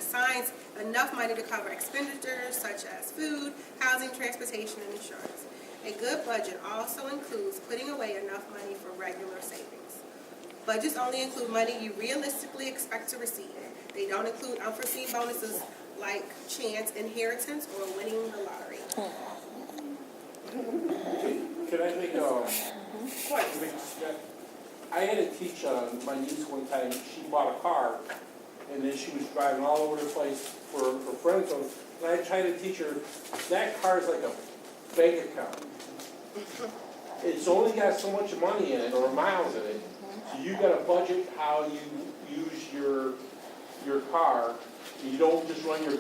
assigns enough money to cover expenditures such as food, housing, transportation, and insurance. A good budget also includes putting away enough money for regular savings. Budgets only include money you realistically expect to receive. They don't include unforeseen bonuses like chance, inheritance, or winning the lottery. Can I make Of course. I had to teach my niece one time, she bought a car, and then she was driving all over the place for friends, and I tried to teach her, that car's like a bank account. It's only got so much money in it, or miles in it, so you gotta budget how you use your car, and you don't just run your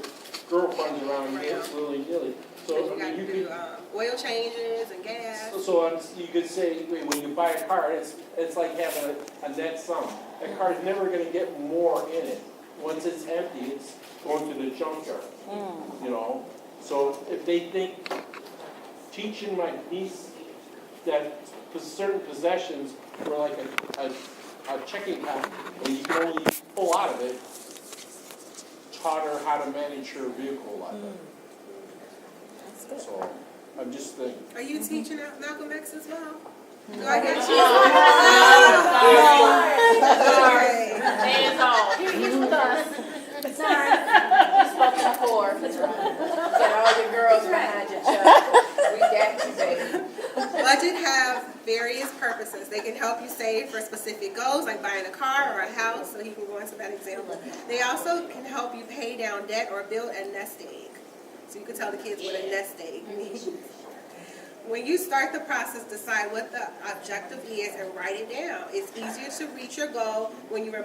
girlfriends around willy-nilly. So, You got to do oil changes and gas. So you could say, when you buy a car, it's like having a net sum. That car's never gonna get more in it. Once it's empty, it's going to the junkyard, you know? So if they think, teaching my niece that certain possessions were like a checking account, and you can only pull out of it, taught her how to manage her vehicle a lot better. So, I'm just thinking. Are you teaching out Malcolm X as well? Do I get you? Okay. Hands off. He's with us. Sorry. Spoken for. Get all your girls behind you, Chuck. We got you, baby. Budget have various purposes. They can help you save for specific goals, like buying a car or a house, so he can go into that example. They also can help you pay down debt or build a nest egg. So you can tell the kids what a nest egg means. When you start the process, decide what the objective is and write it down. It's easier to reach your goal when you're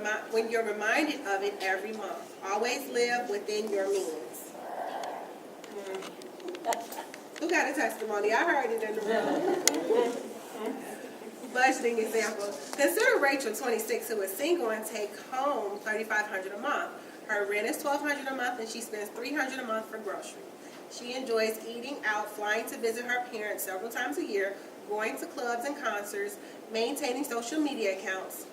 reminded of it every month. Always live within your means. Who got a testimony? I heard it in the room. Budgeting example. Consider Rachel, 26, who is single and take home $3,500 a month. Her rent is $1,200 a month, and she spends $300 a month for groceries. She enjoys eating out, flying to visit her parents several times a year, going to clubs and concerts, maintaining social media accounts.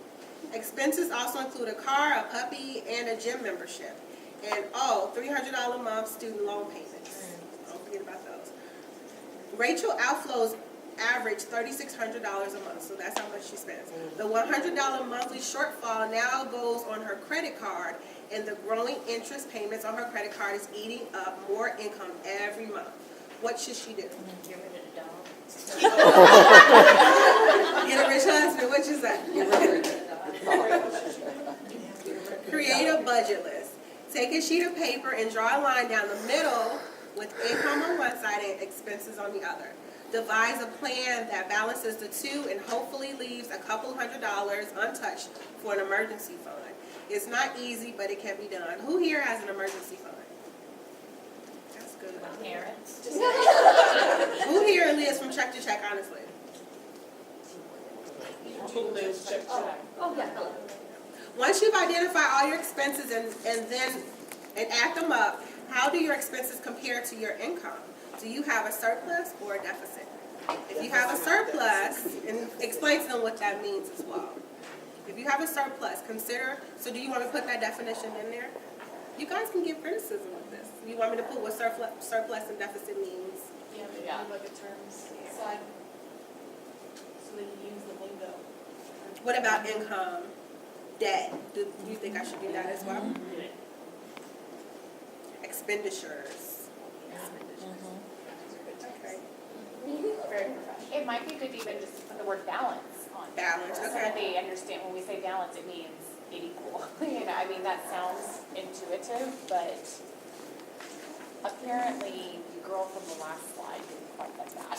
Expenses also include a car, a puppy, and a gym membership. And $300 a month student loan payments. Don't forget about those. Rachel outflows average $3,600 a month, so that's how much she spends. The $100 monthly shortfall now goes on her credit card, and the growing interest payments on her credit card is eating up more income every month. What should she do? Get rid of the dog. Get a rich husband. What you say? Create a budget list. Take a sheet of paper and draw a line down the middle with income on one side and expenses on the other. Devise a plan that balances the two and hopefully leaves a couple $100s untouched for an emergency fund. It's not easy, but it can be done. Who here has an emergency fund? That's good. Parents. Who here lives from check to check, honestly? Who lives check to check? Oh, yeah. Once you've identified all your expenses and add them up, how do your expenses compare to your income? Do you have a surplus or a deficit? If you have a surplus, and explain to them what that means as well. If you have a surplus, consider, so do you want me to put that definition in there? You guys can give criticism of this. You want me to put what surplus and deficit means? Yeah. Look at terms, so they can use the lingo. What about income, debt? Do you think I should do that as well? Expenditures. Okay. Very professional. It might be good to even just put the word balance on. Balance, So okay. that they understand when we say balance, it means it equal. You know, I mean, that sounds intuitive, but apparently the girl from the last slide didn't quite like that.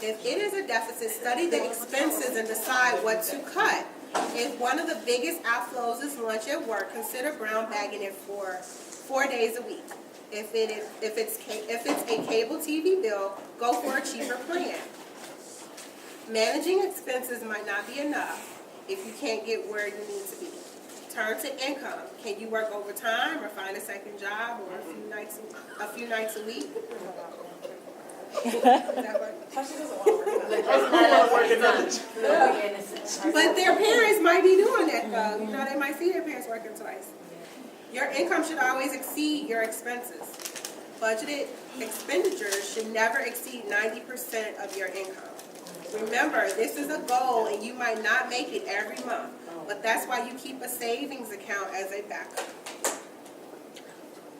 If it is a deficit, study the expenses and decide what to cut. If one of the biggest outflows is lunch at work, consider brown bagging it for 4 days a week. If it's a cable TV bill, go for a cheaper plan. Managing expenses might not be enough if you can't get where you need to be. Turn to income. Can you work overtime or find a second job or a few nights a week? Does that work? Tasha doesn't want to work. Look, But their parents might be doing that though. You know, they might see their parents working twice. Your income should always exceed your expenses. Budgeted expenditures should never exceed 90% of your income. Remember, this is a goal and you might not make it every month, but that's why you keep a savings account as a backup.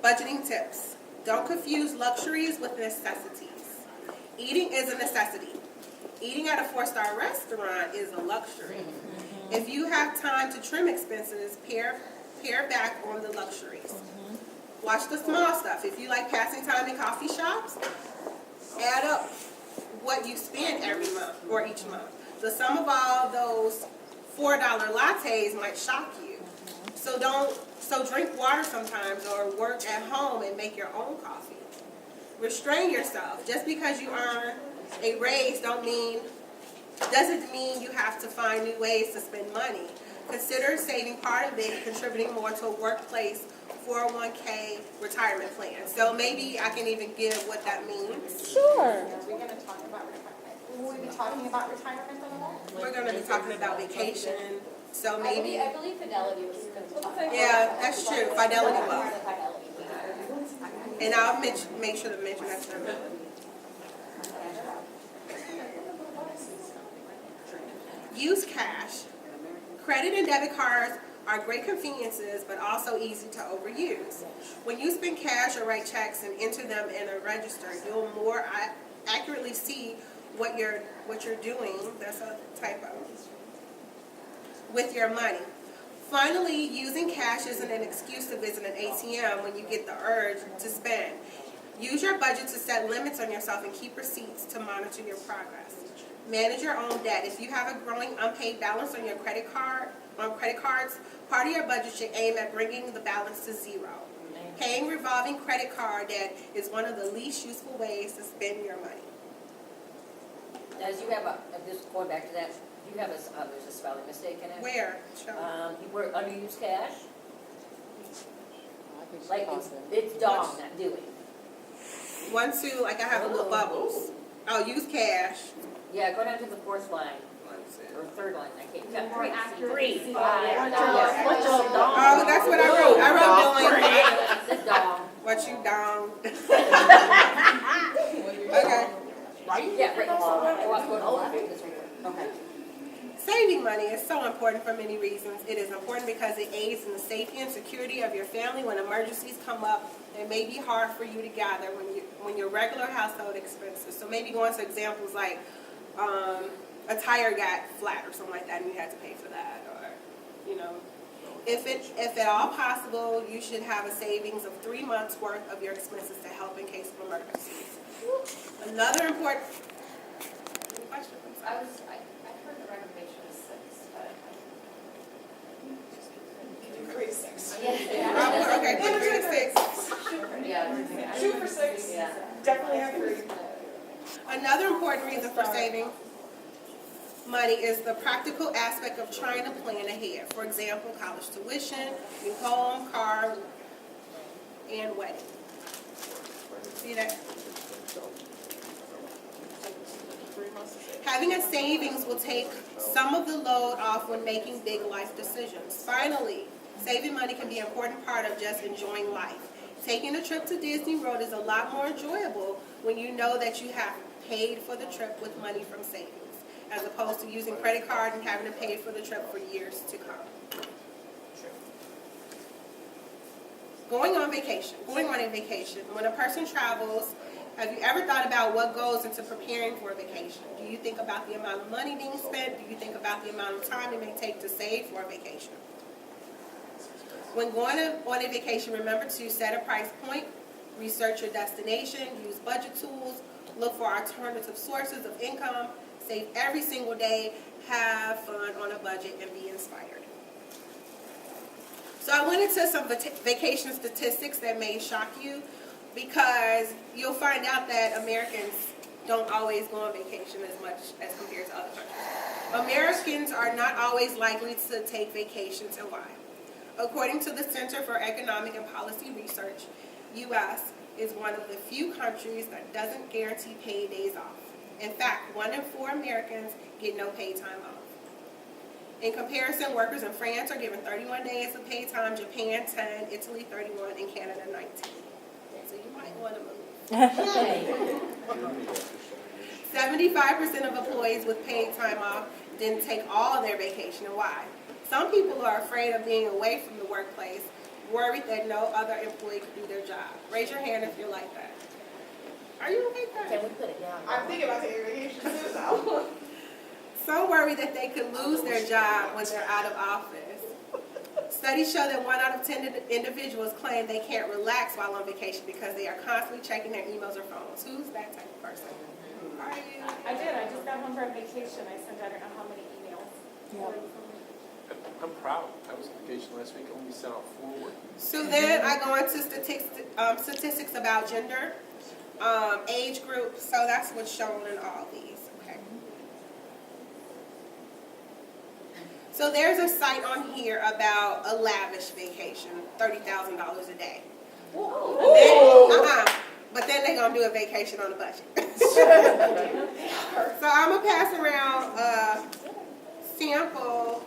Budgeting tips. Don't confuse luxuries with necessities. Eating is a necessity. Eating at a 4-star restaurant is a luxury. If you have time to trim expenses, pare back on the luxuries. Watch the small stuff. If you like passing time in coffee shops, add up what you spend every month or each month. The sum of all those $4 lattes might shock you. So drink water sometimes or work at home and make your own coffee. Restrain yourself. Just because you earn a raise doesn't mean you have to find new ways to spend money. Consider saving part of it and contributing more to a workplace 401k retirement plan. So maybe I can even give what that means. Sure. Are we going to talk about retirement? Will we be talking about retirement at all? We're going to be talking about vacation. So maybe, I believe Fidelity was going to talk about. yeah, that's true. Fidelity will. Fidelity. And I'll make sure to mention that to them. Use cash. Credit and debit cards are great conveniences, but also easy to overuse. When you spend cash or write checks and enter them in a register, you'll more accurately see what you're doing. That's a typo. With your money. Finally, using cash isn't an excuse to visit an ATM when you get the urge to spend. Use your budget to set limits on yourself and keep receipts to monitor your progress. Manage your own debt. If you have a growing unpaid balance on your credit cards, part of your budget should aim at bringing the balance to zero. Paying revolving credit card debt is one of the least useful ways to spend your money. As you have just going back to that, you have there's a spelling mistake in it. Where? Show. You were underused cash, I think she like caused it. it's dong, not doing. 1, 2, like I have the little bubbles. Oh, use cash. Yeah, go down to the 4th line, 1, 2. or 3rd line, I can't tell. More accurate. 3, 5, Yeah. What's your dong? Oh, that's what I wrote. I wrote It's dong. what you down. Okay. Yeah, right. Okay. Saving money is so important for many reasons. It is important because it aids in the safety and security of your family when emergencies come up. It may be hard for you to gather when your regular household expenses. So maybe going to examples like a tire got flat or something like that, and you had to pay for that, or if at all possible, you should have a savings of 3 months worth of your expenses to help in case of emergencies. Another important. Any questions? I've heard the recommendation is 6, but. Increase 6. Okay, put it to 6. Yeah. Shoot for 6. Yeah. Definitely agree. Another important reason for saving money is the practical aspect of trying to plan ahead. For example, college tuition, new home, car, and wedding. See that? Having a savings will take some of the load off when making big life decisions. Finally, saving money can be an important part of just enjoying life. Taking a trip to Disney World is a lot more enjoyable when you know that you have paid for the trip with money from savings, as opposed to using credit card and having to pay for the trip for years to come. Going on a vacation. When a person travels, have you ever thought about what goes into preparing for a vacation? Do you think about the amount of money being spent? Do you think about the amount of time it may take to save for a vacation? When going on a vacation, remember to set a price point, research your destination, use budget tools, look for alternative sources of income, save every single day, have fun on a budget, and be inspired. So I went into some vacation statistics that may shock you, because you'll find out that Americans don't always go on vacation as much as compared to other countries. Americans are not always likely to take vacations, and why? According to the Center for Economic and Policy Research, U.S. is one of the few countries that doesn't guarantee paid days off. In fact, 1 in 4 Americans get no paid time off. In comparison, workers in France are given 31 days of paid time, Japan 10, Italy 31, and Canada 19. So you might want to move. 75% of employees with paid time off didn't take all of their vacation. And why? Some people are afraid of being away from the workplace, worried that no other employee could do their job. Raise your hand if you're like that. Are you like Can that? we put it down? I'm thinking about taking vacation too, so. So worried that they could lose their job when they're out of office. Studies show that 1 out of 10 individuals claim they can't relax while on vacation because they are constantly checking their emails or phones. Who's that type of person? Are you? I did, I just got home from vacation, I sent I don't know how many emails. I'm proud. I was on vacation last week, I only sent out 4 work. So then I go into statistics about gender, age group, so that's what's shown in all these, okay? So there's a site on here about a lavish vacation, $30,000 a day. But then they're gonna do a vacation on a budget. So I'm gonna pass around a sample,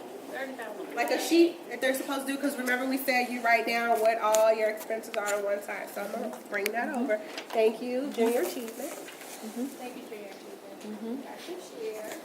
like a sheet that they're supposed to do, because remember we said you write down what all your expenses are on one side. So I'm gonna bring that over. Thank you, Junior Achievement. Thank you for your achievement. Got your share.